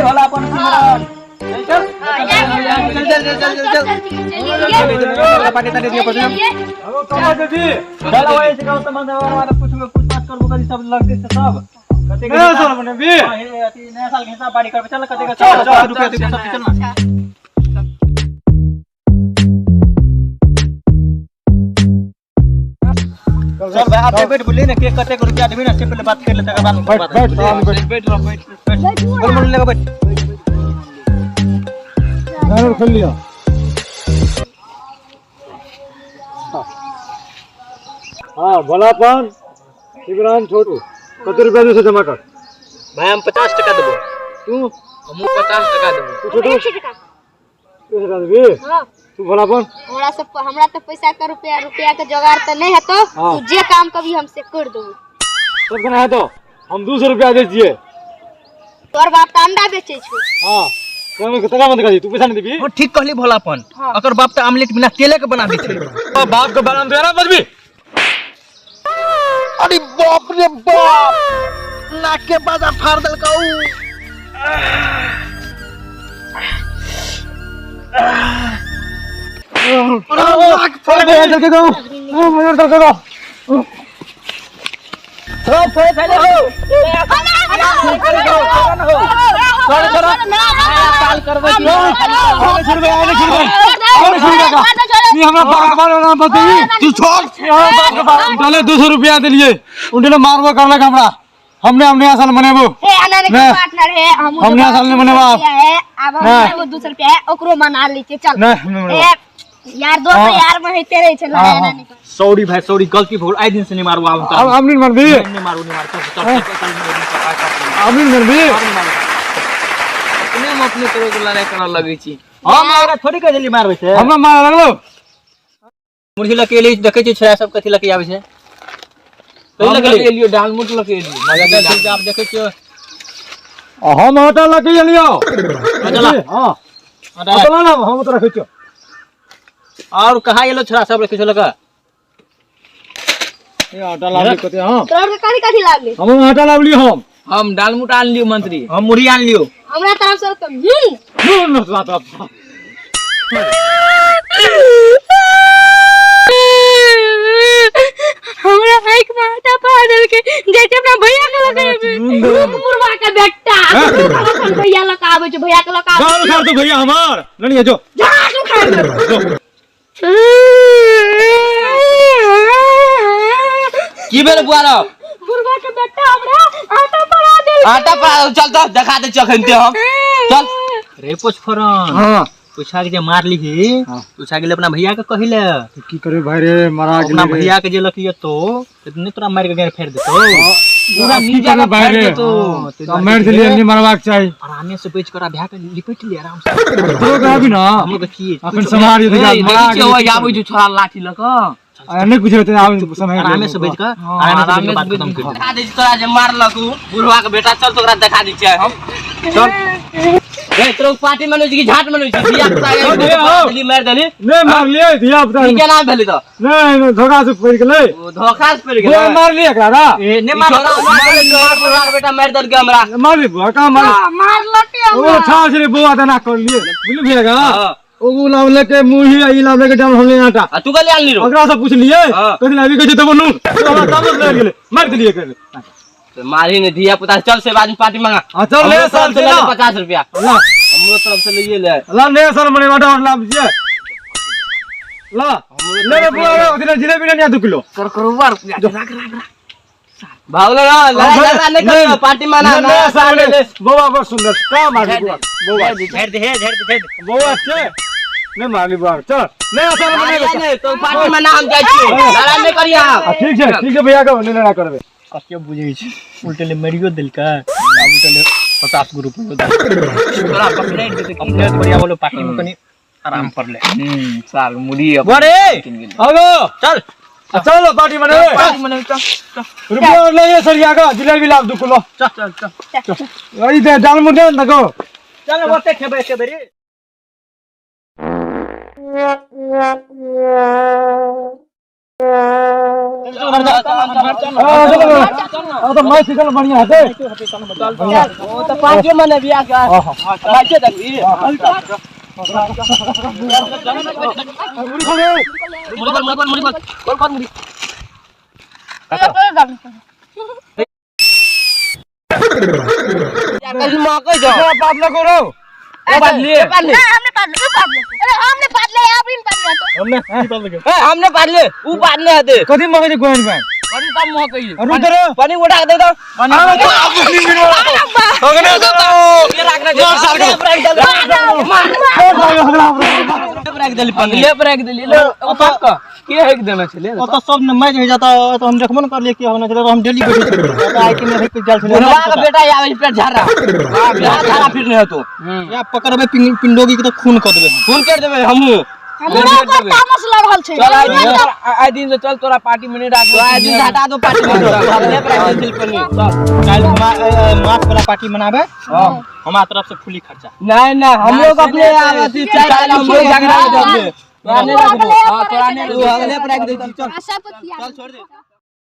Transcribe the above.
भला अपन चल पार्टी ताने दियो पछे हेलो कमा दीदी चलो वही से गांव संबंध वाला कुछ बात करबो करी सब लग दे सब कते के साल बने भी नया साल के हिसाब पार्टी करबे चल कते के 100 रुपया दे सब चलना चल भाई आप बैठ बोलिए ना केक कटे को रुपया देबी ना से पहले बात कर लेते के बाद बैठ बोल ले बैठ गाना खोल लिया हां भलापन इमरान छोटू कते रुपया दे से जमा कर भाई हम 50 टका देबो तू हम 50 टका देबो तू छोटू 100 टका 100 टका देबी हां तू भलापन हमरा तो पैसा का रुपया के जुगाड़ तो नहीं है तो तू जे काम कभी हमसे कर दो सब कहना है तो हम 200 रुपया दे दिए तोर बाप तो अंडा बेचे छो हां केमे कतका बंद कर दी तू पैसा नहीं देबी ओ ठीक कहली भोलापन अकर बाप तो आमलेट बिना तेले के बना दी छे बाप के बारे में देना बजबी अरे बाप रे बाप नाक के बाजा फाड़ दल का नाक फाड़ दे जल के दो मगर दल के दो फैले हो साल करबे की आने छोड़ दे ये हमरा बाप के बारे में बताई तू छोड़ डाले 200 रुपया दे लिए उन्हें मारबो करलक हमरा हमने असल मनेबो हे अनाने के पार्टनर है हमने असल में मनेबो अब हम 200 रुपया है ओकरो मना लेते चल नहीं यार दोस्त यार में है तेरे चल अनाने का सॉरी भाई सॉरी गलती हो आई दिन से नहीं मारू अब हम नहीं मरबी नहीं मारू चल हम नहीं मरबी अपने हम अपने तरह के लड़ाई करन लगी छी हम हमरा थोड़ी के जल्दी मारबे छे हमरा मार लगलो मुर्गी लकेली देखे छी छरा सब कथि लके आवे छे कथि लके लियो डाल मुट लकेली मजा दे आप देखे छी हम हटा लके लियो चला हां चला ना हम तो रखे छी और कहां येलो छरा सब रखे छ लका ये हटा लावली कते हां तोर के काठी लागले हम हटा लावली हम डालमुट आन लियो मंत्री हम मुड़ी आन लियो हमरा तरफ से तो न बात हमरा हाइक माता पागल के जेते अपना भैया के लगे मुर्गा के बेटा भैया लगा आवे छ भैया के लगा गाल खा तो भैया हमार नहीं जो जा तू खा की बेर बुआरा मुर्गा के बेटा हमरा आटा पड़ा दे चल तो दिखा दे चखनते हम चल रे पोछफरन हां पूछा के जे मार ली पूछा गेले अपना भैया के कहिले की करे भाई रे मारा गेले अपना भैया के जे लकिए तो इतने तोरा मार के गैर फेर देतो पूरा नीचा का भाई रे तो मार दिलिए नहीं मारवाक चाहिए आराम से बेच कर भैया के लिपट ले आराम से तो कहबी ना हम लोग की अपन समार ये मारा के हो आबै जो छोरा लाठी लक नहीं कुछ होते समय आराम से बेच कर आराम से बात खत्म कर दिखा दे तोरा जे मार लकू बुढ़वा के बेटा चल तोरा दिखा दी छै हम चल रे तोरा पार्टी में की झाट में दिया पता दिल्ली मार देली नहीं मार लिए दिया पता की नाम भेली तो नहीं धोखा से पड़ गेले धोखा से पड़ गेल मार लिए एकरा ए ने मार बेटा मार दल के हमरा मार भका मार लटे ओ छा से बुआ तना कर लिए बुझ भैया ओ लावले के मुही आई लावले के डाल हमले आटा तू गले आन ली रो अगरा से पूछ लिए कथि लावी के तो बनू तोरा समझ ले गेले मार दिलिए कर तो मारी ने दिया पता चल से बाद पार्टी मांगा चल ले साल से 50 रुपया ला हमरो तरफ से ले ले ला ले सर मने वाटा और लाभ जे ला ले रे बुआ ओदिन जिलेबी ने 2 किलो कर करवार रख भावले ना लगा नहीं कर पार्टी माना ले साल ले बुआ बहुत सुंदर का मार बुआ बुआ झेड़ दे बुआ अच्छे ने मारली बुआ चल ले सर मने तो पार्टी में नाम जाय छी लड़ा नहीं करिया ठीक है भैया का नहीं लड़ा करबे कते बुझै छी उल्टे ले मरियो दिल का उल्टे ले 50 गो रुपया तोरा पकड़े देते अपने बढ़िया बोलो पार्टी में कनी आराम कर ले साल मुड़ी बड़े हेलो चल चलो पार्टी में रुपया ले ये सरिया का जिलेबी लाभ 2 किलो चल आई दे डाल मुंडे लगो चल ओते खेबे के बेरी तो मैं सिकल बढ़िया है वो तो पांचे मने बिया का पांचे देखी बादला करो हमने पादले आप इन पादले तो हमने पादले ऊ पादले हते कदी मगे गोयन का पानी कम हो गई अरु तेरे पानी उठा दे दो पानी होगने ये रख रहा ब्रेक दली पानी ले ब्रेक दली ले ओ पक्का के है के देना चले ओ तो सब न मैच हो जाता तो हम देखबो न कर लिए कि होना चले तो हम डेली बैठे तो आई के नहीं के जाल चले बुढ़वा का बेटा आवे पेट झारा हां बियाह झारा फिर नहीं तो या पकड़बे पिंडोगी के तो खून कर देबे फोन कर देबे हमहु हमरा पर तामस लगल छे चल आई दिन से चल तोरा पार्टी में नहीं राख आई दिन हटा दो पार्टी में ले ब्रेक दली पानी चल काल मार्च वाला पार्टी मनाबे हमारा तरफ से फुली खर्चा नहीं ना हम लोग अपने आती चाय हम लोग झगड़ा कर दे तोरा नहीं हां तोरा नहीं अगले ब्रेक दे चल आशा पतिया चल छोड़ दे